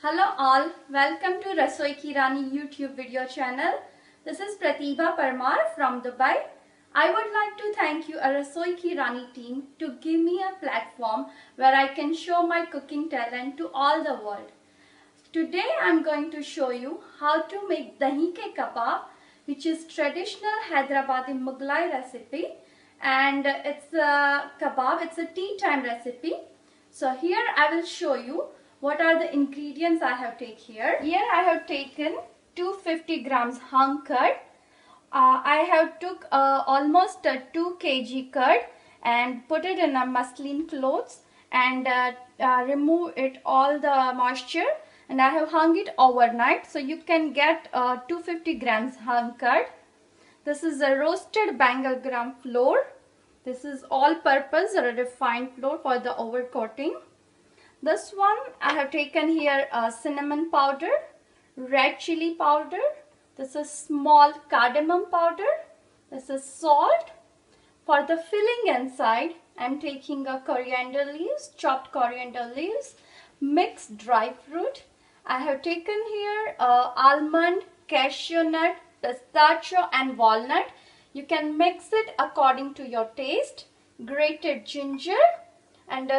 Hello all, welcome to Rasoi Ki Rani YouTube video channel. This is Pratibha Parmar from Dubai. I would like to thank you, a Rasoi Ki Rani team, to give me a platform where I can show my cooking talent to all the world. Today I am going to show you how to make Dahi ke Kabab, which is traditional Hydrabadi muglai recipe, and it's a kebab, it's a tea time recipe. So here I will show you what are the ingredients I have taken here. Here I have taken 250 grams hung curd. I have took almost 2 kg curd and put it in a muslin clothes and remove it all the moisture, and I have hung it overnight. So you can get 250 grams hung curd. This is a roasted Bengal gram flour. This is all purpose refined flour for the overcoating. This one I have taken here cinnamon powder, red chili powder, this is small cardamom powder, this is salt. For the filling inside I am taking a coriander leaves, chopped coriander leaves, mixed dry fruit. I have taken here almond, cashew nut, pistachio and walnut. You can mix it according to your taste. Grated ginger and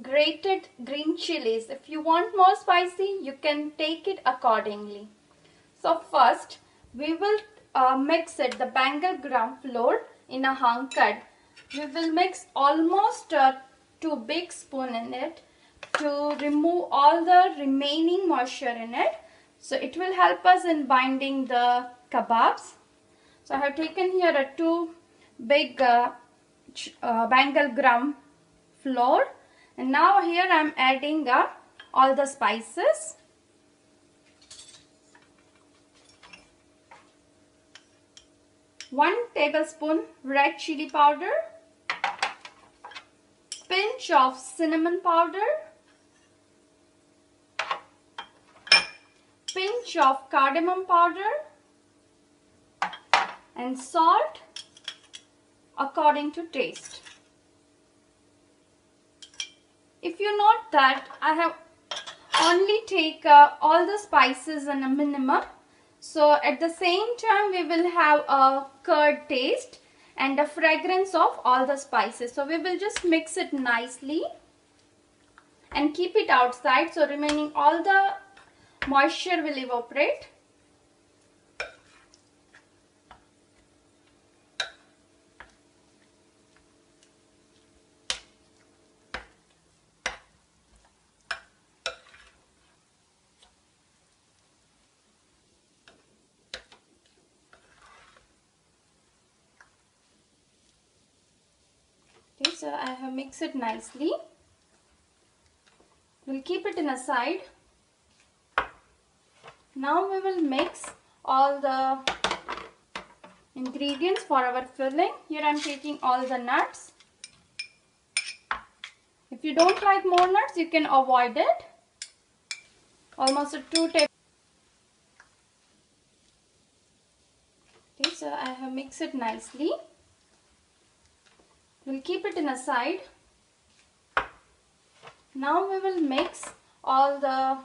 grated green chilies. If you want more spicy, you can take it accordingly. So first we will mix it, the Bengal gram flour in a hung curd. We will mix almost 2 big spoons in it to remove all the remaining moisture in it. So it will help us in binding the kebabs. So I have taken here a 2 big Bengal gram flour, and now here I am adding all the spices. One tablespoon red chili powder, pinch of cinnamon powder, pinch of cardamom powder, and salt according to taste. If you note that I have only take all the spices in a minimum, so at the same time we will have a curd taste and a fragrance of all the spices. So we will just mix it nicely and keep it outside, so remaining all the moisture will evaporate. Okay, so I have mixed it nicely. We'll keep it in a side. Now we will mix all the ingredients for our filling. Here I am taking all the nuts. If you don't like more nuts, you can avoid it. Almost a 2 tablespoons. Okay, so I have mixed it nicely. We'll keep it in a side. Now we will mix all the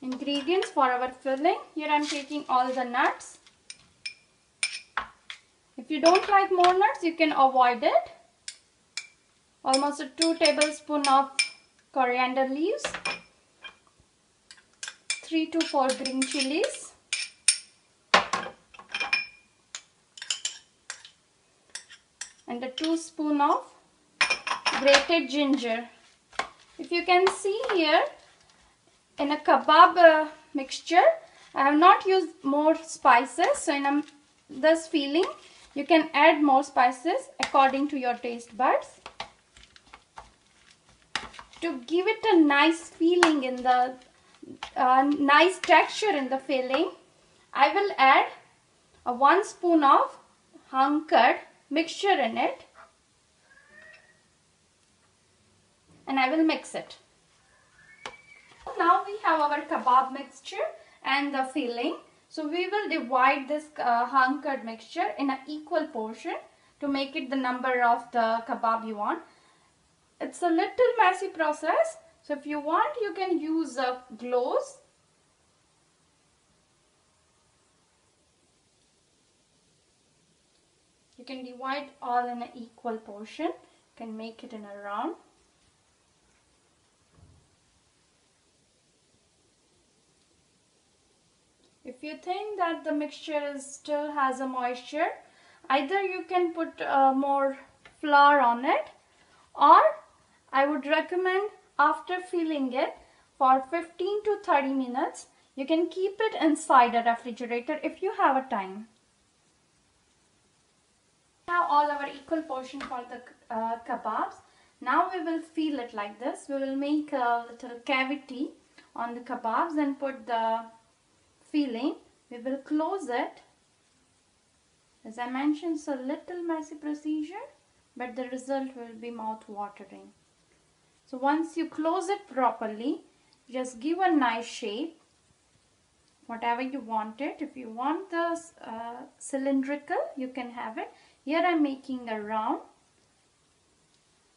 ingredients for our filling. Here I am taking all the nuts. If you don't like more nuts, you can avoid it. Almost a 2 tablespoons of coriander leaves, 3 to 4 green chilies, and a 2 spoons of grated ginger. If you can see here, in a kebab mixture, I have not used more spices. So in this filling, you can add more spices according to your taste buds. To give it a nice feeling in the nice texture in the filling, I will add a 1 spoon of hung curd mixture in it, and I will mix it. Now we have our kebab mixture and the filling. So we will divide this hung curd mixture in an equal portion to make it the number of the kebab you want. It's a little messy process, So if you want, you can use gloves. You can divide all in an equal portion. You can make it in a round. If you think that the mixture still has a moisture, either you can put more flour on it, or I would recommend after filling it for 15 to 30 minutes, you can keep it inside a refrigerator if you have a time. Now all our equal portion for the kebabs. Now we will feel it like this. We will make a little cavity on the kebabs and put the filling. We will close it. As I mentioned, it's a little messy procedure, but the result will be mouth-watering. So once you close it properly, just give a nice shape, whatever you want it. If you want the cylindrical, you can have it. Here I'm making a round.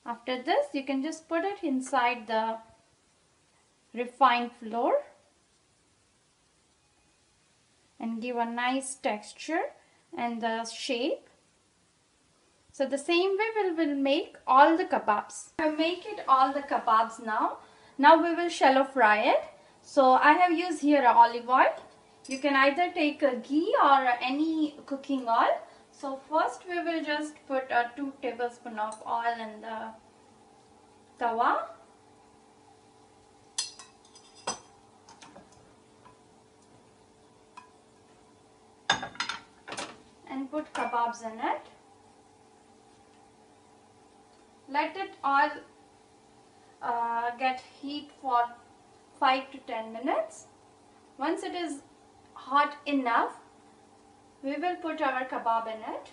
After this, you can just put it inside the refined flour and give a nice texture and the shape. So the same way we will make all the kebabs. I make it all the kebabs now. Now we will shallow fry it. So I have used here olive oil. You can either take a ghee or any cooking oil. So first we will just put 2 tablespoons of oil in the tawa. And put kebabs in it. Let it all get heat for 5 to 10 minutes. Once it is hot enough, we will put our kebab in it.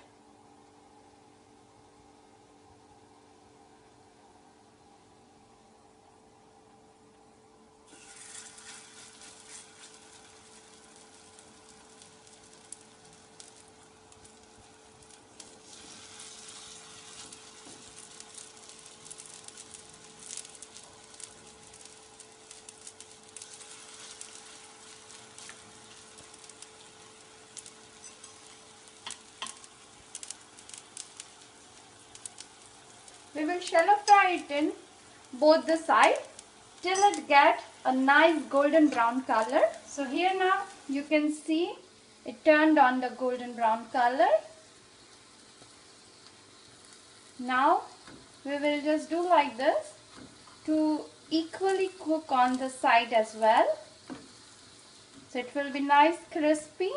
We will shallow fry it in both the sides till it gets a nice golden brown color. So here now you can see it turned on the golden brown color. Now we will just do like this to equally cook on the side as well. So it will be nice crispy.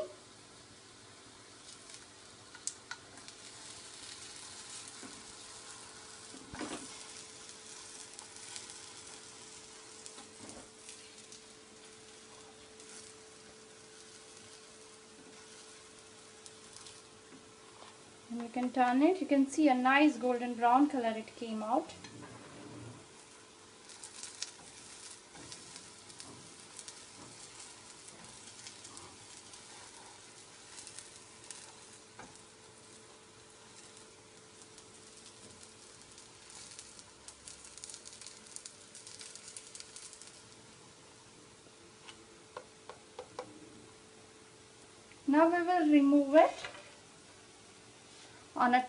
And you can turn it. You can see a nice golden brown color it came out. Now we will remove it on a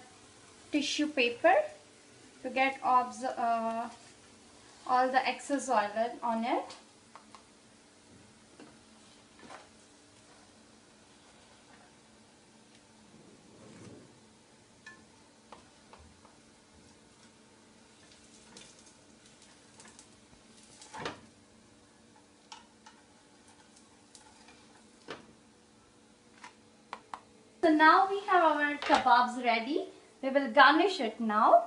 tissue paper to get all the excess oil on it. So now we have our kebabs ready. We will garnish it now.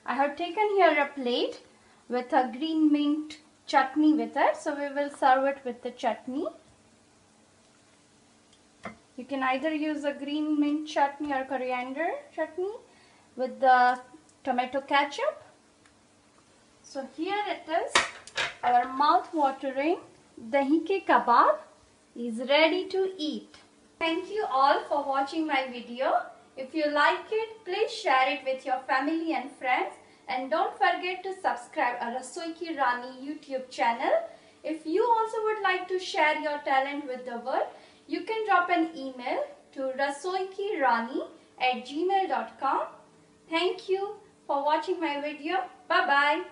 I have taken here a plate with a green mint chutney with it. So we will serve it with the chutney. You can either use a green mint chutney or coriander chutney with the tomato ketchup. So here it is. Our mouth-watering dahi ke kebab is ready to eat. Thank you all for watching my video. If you like it, please share it with your family and friends and don't forget to subscribe our Rasoi Ki Rani YouTube channel. If you also would like to share your talent with the world, you can drop an email to rasoikirani@gmail.com. Thank you for watching my video. Bye bye.